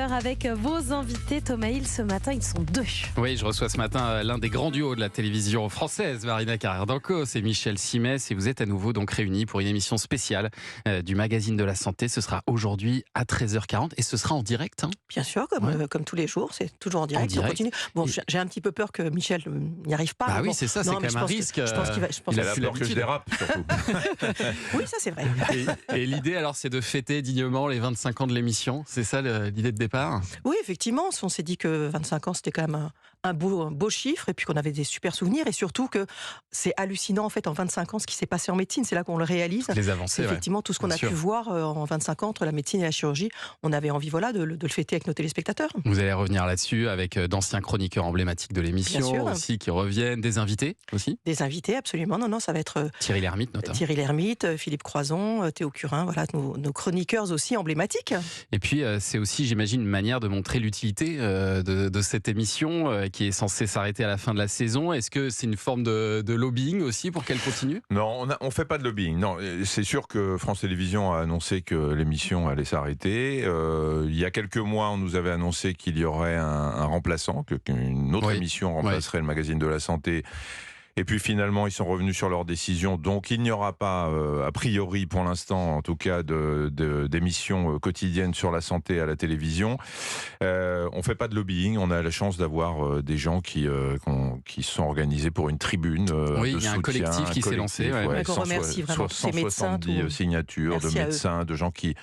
11h avec vos invités. Thomas Hill, ce matin, ils sont deux. Oui, je reçois ce matin l'un des grands duos de la télévision française, Marina Carrère-Dancos et Michel Simès. Et vous êtes à nouveau donc réunis pour une émission spéciale du magazine de la santé. Ce sera aujourd'hui à 13h40 et ce sera en direct. Bien sûr, comme tous les jours, c'est toujours en direct. On continue. Bon, j'ai un petit peu peur que Michel n'y arrive pas. Ah oui, bon, c'est ça, c'est quand même un risque. Je pense qu'il va. Il a la peur que je dérape, surtout. Oui, ça c'est vrai. Et l'idée alors, c'est de fêter dignement les 25 ans de l'émission. C'est ça l'idée de départ? Oui, effectivement, on s'est dit que 25 ans, c'était quand même un beau chiffre, et puis qu'on avait des super souvenirs, et surtout que c'est hallucinant en fait en 25 ans ce qui s'est passé en médecine, c'est là qu'on le réalise. Les avancées, effectivement, tout ce qu'on a pu voir en 25 ans entre la médecine et la chirurgie, on avait envie de le fêter avec nos téléspectateurs. Vous allez revenir là-dessus avec d'anciens chroniqueurs emblématiques de l'émission aussi qui reviennent, des invités aussi. Des invités, absolument. Non, ça va être Thierry Lhermitte notamment. Thierry Lhermitte, Philippe Croison, Théo Curin, voilà, nos chroniqueurs aussi emblématiques. Et puis c'est aussi, j'imagine, une manière de montrer l'utilité de cette émission qui est censée s'arrêter à la fin de la saison. Est-ce que c'est une forme de lobbying aussi pour qu'elle continue? Non, on fait pas de lobbying. Non, c'est sûr que France Télévisions a annoncé que l'émission allait s'arrêter. Il y a quelques mois, on nous avait annoncé qu'il y aurait un remplaçant, qu'une autre émission remplacerait le magazine de la santé. Et puis finalement, ils sont revenus sur leur décision. Donc il n'y aura pas, a priori pour l'instant, en tout cas, d'émissions quotidiennes sur la santé à la télévision. On fait pas de lobbying. On a la chance d'avoir des gens qui sont organisés pour une tribune de soutien. Il y a un collectif qui s'est lancé. On remercie vraiment tous ces médecins. 170 signatures de médecins, de gens qui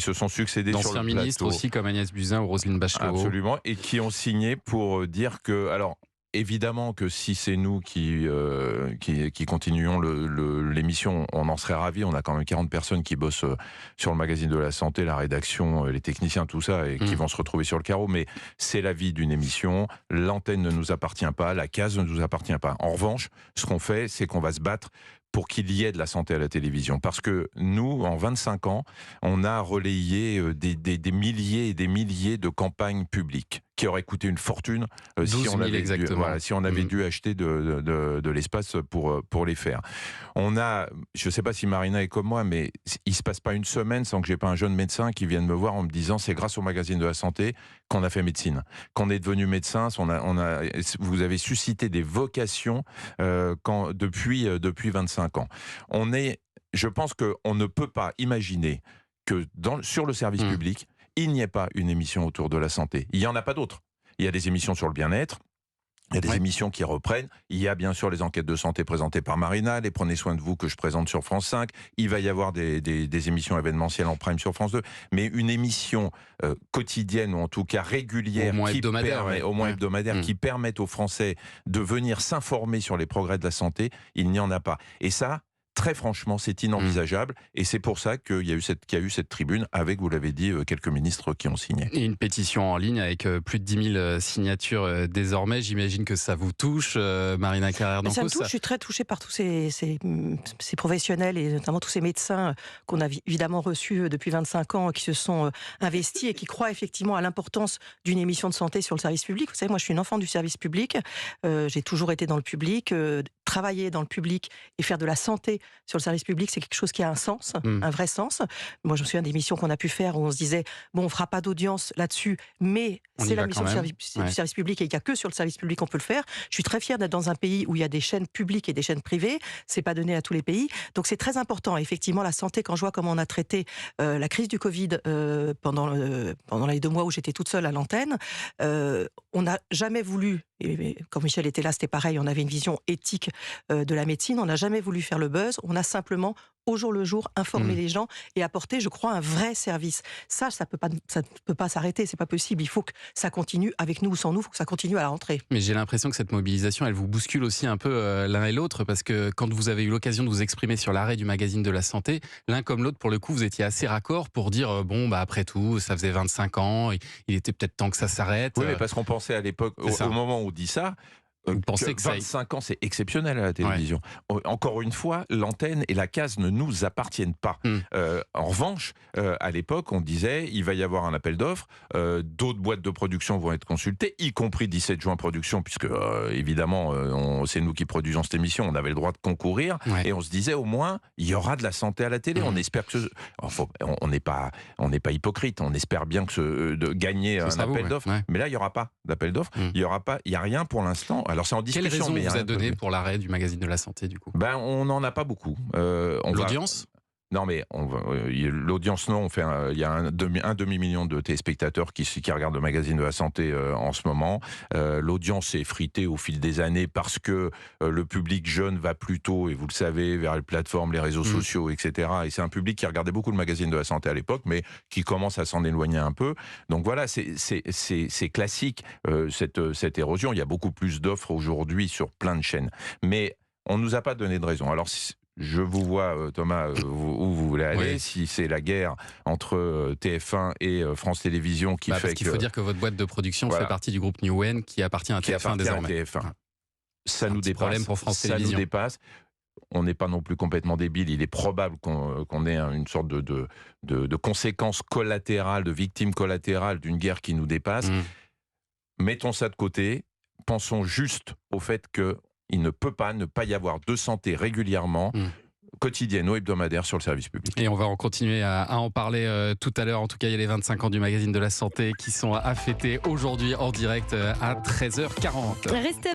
se sont succédés sur le plateau. D'anciens ministres aussi, comme Agnès Buzyn ou Roselyne Bachelot. Absolument, et qui ont signé pour dire que... Alors, évidemment que si c'est nous qui continuons l'émission, on en serait ravis. On a quand même 40 personnes qui bossent sur le magazine de la santé, la rédaction, les techniciens, tout ça, et qui vont se retrouver sur le carreau. Mais c'est la vie d'une émission. L'antenne ne nous appartient pas, la case ne nous appartient pas. En revanche, ce qu'on fait, c'est qu'on va se battre pour qu'il y ait de la santé à la télévision. Parce que nous, en 25 ans, on a relayé des milliers et des milliers de campagnes publiques qui auraient coûté une fortune si on avait dû acheter de l'espace pour les faire. Je ne sais pas si Marina est comme moi, mais il ne se passe pas une semaine sans que j'ai pas un jeune médecin qui vienne me voir en me disant c'est grâce au magazine de la santé qu'on a fait médecine, qu'on est devenu médecin. Vous avez suscité des vocations depuis 25 ans. Je pense qu'on ne peut pas imaginer que sur le service public, il n'y ait pas une émission autour de la santé. Il n'y en a pas d'autres. Il y a des émissions sur le bien-être, il y a des émissions qui reprennent. Il y a bien sûr les enquêtes de santé présentées par Marina, les Prenez soin de vous que je présente sur France 5. Il va y avoir des émissions événementielles en prime sur France 2. Mais une émission quotidienne, ou en tout cas régulière, au moins hebdomadaire, qui permette aux Français de venir s'informer sur les progrès de la santé, il n'y en a pas. Et ça, très franchement, c'est inenvisageable, et c'est pour ça qu'il y a eu cette tribune avec, vous l'avez dit, quelques ministres qui ont signé. Et une pétition en ligne avec plus de 10 000 signatures désormais. J'imagine que ça vous touche, Marina Carrère-Dancos. Ça me touche, je suis très touchée par tous ces professionnels, et notamment tous ces médecins qu'on a évidemment reçus depuis 25 ans, qui se sont investis et qui croient effectivement à l'importance d'une émission de santé sur le service public. Vous savez, moi je suis une enfant du service public, j'ai toujours été dans le public, travailler dans le public et faire de la santé sur le service public, c'est quelque chose qui a un sens, un vrai sens. Moi, je me souviens d'émissions qu'on a pu faire où on se disait, bon, on fera pas d'audience là-dessus, mais c'est la mission du service public, et il n'y a que sur le service public qu'on peut le faire. Je suis très fière d'être dans un pays où il y a des chaînes publiques et des chaînes privées. C'est pas donné à tous les pays. Donc, c'est très important. Effectivement, la santé, quand je vois comment on a traité la crise du Covid pendant les 2 mois où j'étais toute seule à l'antenne, on n'a jamais voulu, et quand Michel était là, c'était pareil, on avait une vision éthique de la médecine, on n'a jamais voulu faire le buzz, on a simplement au jour le jour informer les gens et apporter, je crois, un vrai service. Ça ne peut pas s'arrêter, c'est pas possible. Il faut que ça continue, avec nous ou sans nous, il faut que ça continue à la rentrée. Mais j'ai l'impression que cette mobilisation, elle vous bouscule aussi un peu l'un et l'autre, parce que quand vous avez eu l'occasion de vous exprimer sur l'arrêt du magazine de la santé, l'un comme l'autre, pour le coup, vous étiez assez raccord pour dire après tout, ça faisait 25 ans, il était peut-être temps que ça s'arrête. Oui, mais parce qu'on pensait à l'époque, au moment où on dit ça, Vous pensez que ça 25 ans, c'est exceptionnel à la télévision. Encore une fois, l'antenne et la case ne nous appartiennent pas. En revanche, à l'époque, on disait il va y avoir un appel d'offres, d'autres boîtes de production vont être consultées, y compris 17 juin Productions, puisque évidemment, c'est nous qui produisons cette émission, on avait le droit de concourir, et on se disait au moins, il y aura de la santé à la télé. On espère que on n'est pas hypocrite, on espère bien que de gagner un appel d'offres, mais là, il n'y aura pas d'appel d'offres, il n'y a rien pour l'instant. Alors c'est en discussion. Quelle raison mais vous a donné pour l'arrêt du magazine de la santé du coup? On n'en a pas beaucoup. L'audience? Non, mais l'audience, non. Il y a un demi-million de téléspectateurs qui regardent le magazine de la santé en ce moment. L'audience s'est effritée au fil des années parce que le public jeune va plutôt, et vous le savez, vers les plateformes, les réseaux sociaux, etc. Et c'est un public qui regardait beaucoup le magazine de la santé à l'époque, mais qui commence à s'en éloigner un peu. Donc voilà, c'est classique, cette érosion. Il y a beaucoup plus d'offres aujourd'hui sur plein de chaînes. Mais on ne nous a pas donné de raison. Alors, je vous vois, Thomas, où vous voulez aller. Si c'est la guerre entre TF1 et France Télévisions qui fait parce qu'il faut dire que votre boîte de production fait partie du groupe Newen qui appartient à TF1 désormais. Ça nous dépasse. Problème pour France Télévisions. Ça nous dépasse. On n'est pas non plus complètement débile. Il est probable qu'on ait une sorte de conséquences collatérales, de victimes collatérales d'une guerre qui nous dépasse. Mettons ça de côté. Pensons juste au fait qu'il ne peut pas ne pas y avoir de santé régulièrement, quotidienne ou hebdomadaire sur le service public. Et on va en continuer à en parler tout à l'heure. En tout cas, il y a les 25 ans du magazine de la santé qui sont à fêter aujourd'hui en direct à 13h40. Restez